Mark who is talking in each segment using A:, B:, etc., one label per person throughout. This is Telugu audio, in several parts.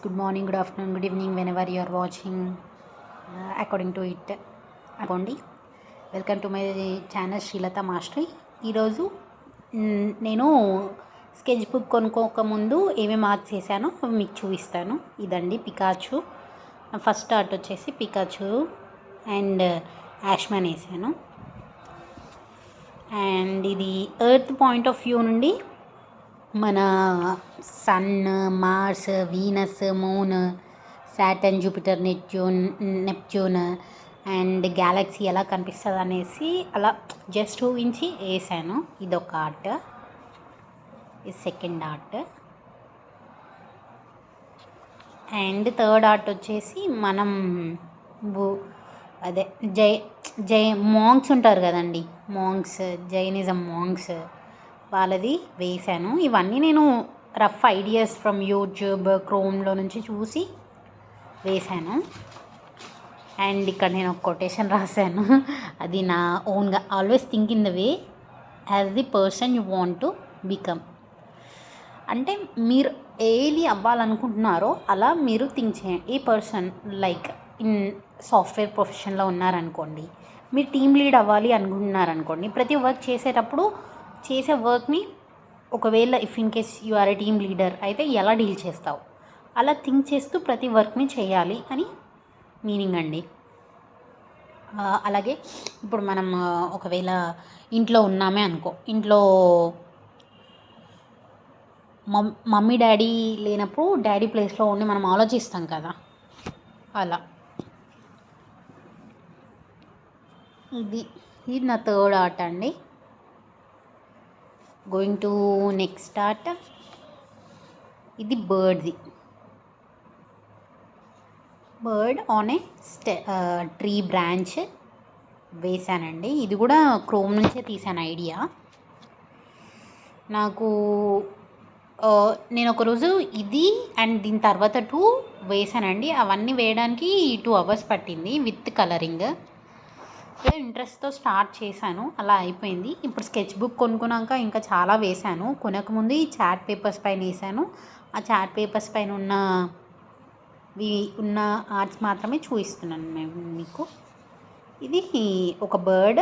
A: Good morning, good afternoon, good evening, whenever you are watching according to it. అనుకోండి. Welcome to my channel Srilatha mastery. ఈరోజు నేను స్కెచ్ బుక్ కొనుక్కోకముందు ఏమేమి ఆర్ట్ చేశానో మీకు చూపిస్తాను. ఇదండి పికాచు. ఫస్ట్ ఆర్ట్ వచ్చేసి పికాచు అండ్ యాష్మ్యాన్ వేసాను. అండ్ ఇది ఎర్త్ పాయింట్ ఆఫ్ వ్యూ నుండి మన sun, Mars, Venus, moon, Saturn, Jupiter, Neptune and galaxy ఎలా కనిపిస్తుంది అనేసి అలా జస్ట్ ఊహించి వేసాను. ఇదొక ఆర్ట్. ఇది second art. And third art వచ్చేసి మనం అదే జై మాంగ్స్ ఉంటారు కదండి, మాంగ్స్, జైనిజం మాంగ్స్ వాళ్ళది వేశాను. ఇవన్నీ నేను రఫ్ ఐడియాస్ ఫ్రమ్ యూట్యూబ్, క్రోమ్లో నుంచి చూసి వేశాను. అండ్ ఇక్కడ నేను ఒక కొటేషన్ రాశాను. అది నా ఓన్గా, always think in the way as the person you want to become. అంటే మీరు ఏది అవ్వాలనుకుంటున్నారో అలా మీరు థింక్ చేయండి. ఏ పర్సన్ లైక్ ఇన్ సాఫ్ట్వేర్ ప్రొఫెషన్లో ఉన్నారనుకోండి, మీరు టీమ్ లీడ్ అవ్వాలి అనుకుంటున్నారనుకోండి, ప్రతి వర్క్ చేసేటప్పుడు చేసే వర్క్ని ఒకవేళ if in case you are a team leader అయితే ఎలా డీల్ చేస్తావు, అలా థింక్ చేస్తూ ప్రతి వర్క్ని చేయాలి అని మీనింగ్ అండి. అలాగే ఇప్పుడు మనం ఒకవేళ ఇంట్లో ఉన్నామే అనుకో, ఇంట్లో మమ్మీ డాడీ లేనప్పుడు డాడీ ప్లేస్లో ఉండి మనం ఆలోచిస్తాం కదా, అలా. ఇది నా థర్డ్ ఆర్ట్ అండి. Going to next art. ఇది బర్డ్ది. Bird on a tree branch వేసానండి. ఇది కూడా క్రోమ్ నుంచే తీసాను ఐడియా. నాకు నేను ఒకరోజు ఇది అండ్ దీని తర్వాత 2 వేసానండి. అవన్నీ వేయడానికి 2 hours పట్టింది విత్ కలరింగ్. ఇంట్రెస్ట్తో స్టార్ట్ చేశాను, అలా అయిపోయింది. ఇప్పుడు స్కెచ్ బుక్ కొనుక్కున్నాక ఇంకా చాలా వేశాను. కొనకముందు ఈ చార్ట్ పేపర్స్ పైన వేసాను. ఆ చార్ట్ పేపర్స్ పైన ఉన్న ఆర్ట్స్ మాత్రమే చూపిస్తున్నాను మీకు. ఇది ఒక బర్డ్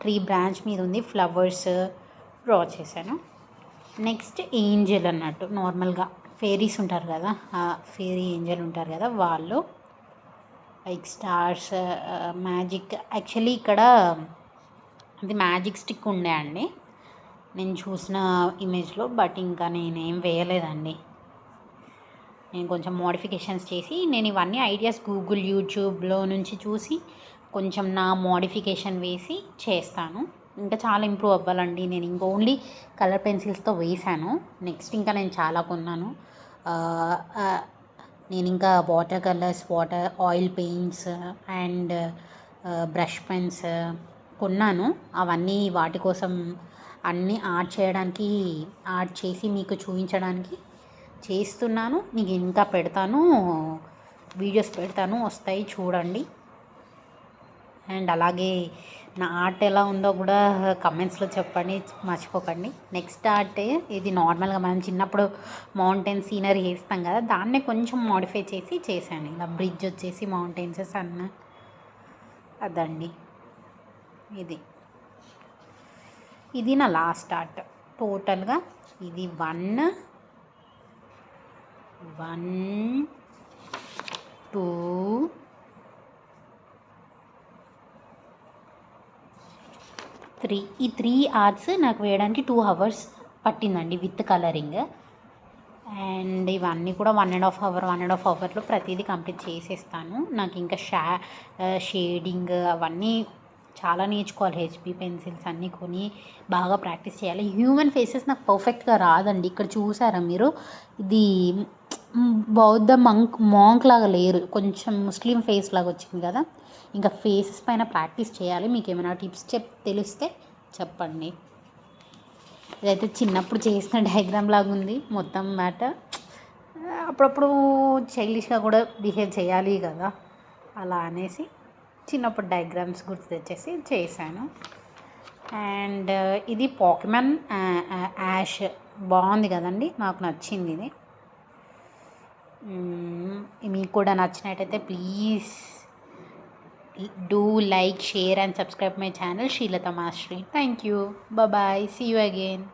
A: ట్రీ బ్రాంచ్ మీద ఉంది, ఫ్లవర్స్ డ్రా చేశాను. నెక్స్ట్ ఏంజల్ అన్నట్టు, నార్మల్గా ఫేరీస్ ఉంటారు కదా, ఫేరీ ఏంజల్ ఉంటారు కదా వాళ్ళు, లైక్ స్టార్స్, మ్యాజిక్. యాక్చువల్లీ ఇక్కడ అది మ్యాజిక్ స్టిక్ ఉండే అండి నేను చూసిన ఇమేజ్లో, బట్ ఇంకా నేనేం వేయలేదండి. నేను కొంచెం మోడిఫికేషన్స్ చేసి, నేను ఇవన్నీ ఐడియాస్ గూగుల్, యూట్యూబ్లో నుంచి చూసి కొంచెం నా మోడిఫికేషన్ వేసి చేస్తాను. ఇంకా చాలా ఇంప్రూవ్ అవ్వాలండి. నేను ఇంకా ఓన్లీ కలర్ పెన్సిల్స్తో వేసాను. నెక్స్ట్ ఇంకా నేను చాలా కొన్నాను. నేను ఇంకా water colours, oil paints and brush pens కొన్నాను. అవన్నీ వాటి కోసం అన్నీ ఆర్ట్ చేసి మీకు చూపించడానికి చేస్తున్నాను. మీకు ఇంకా పెడతాను, వీడియోస్ పెడతాను, వస్తాయి చూడండి. అండ్ అలాగే నా ఆర్ట్ ఎలా ఉందో కూడా కమెంట్స్లో చెప్పండి, మర్చిపోకండి. నెక్స్ట్ ఆర్ట్ ఇది నార్మల్గా మనం చిన్నప్పుడు మౌంటైన్ సీనరీ వేస్తాం కదా, దాన్నే కొంచెం మోడిఫై చేసి చేశాను. ఇలా బ్రిడ్జ్ వచ్చేసి మౌంటైన్స్ సన్, అదండి. ఇది నా లాస్ట్ ఆర్ట్. టోటల్గా ఇది 1 2 3 ఈ 3 ఆర్ట్స్ నాకు వేయడానికి 2 hours పట్టిందండి విత్ కలరింగ్. అండ్ ఇవన్నీ కూడా 1.5 అవర్లో ప్రతిదీ కంప్లీట్ చేసేస్తాను. నాకు ఇంకా షేడింగ్ అవన్నీ చాలా నేర్చుకోవాలి. హెచ్బీ పెన్సిల్స్ అన్నీ కొని బాగా ప్రాక్టీస్ చేయాలి. హ్యూమన్ ఫేసెస్ నాకు పర్ఫెక్ట్గా రాదండి. ఇక్కడ చూసారా మీరు, ఇది బౌద్ధ మాంక్ లాగా లేరు, కొంచెం ముస్లిం ఫేస్ లాగా వచ్చింది కదా. ఇంకా ఫేసెస్ పైన ప్రాక్టీస్ చేయాలి. మీకు ఏమైనా టిప్స్ తెలిస్తే చెప్పండి. ఇదైతే చిన్నప్పుడు చేసిన డయాగ్రామ్ లాగా ఉంది మొత్తం మ్యాటర్. అప్పుడప్పుడు చైల్డిష్గా కూడా బిహేవ్ చేయాలి కదా, అలా అనేసి చిన్నప్పుడు డయాగ్రామ్స్ గుర్తు తెచ్చేసి చేశాను. అండ్ ఇది పాకెమన్ యాష్ బాగుంది కదండి, నాకు నచ్చింది ఇది. మీకు కూడా నచ్చినట్టయితే please do like, share and subscribe my channel Srilatha mastery. Thank you. Bye. See you again.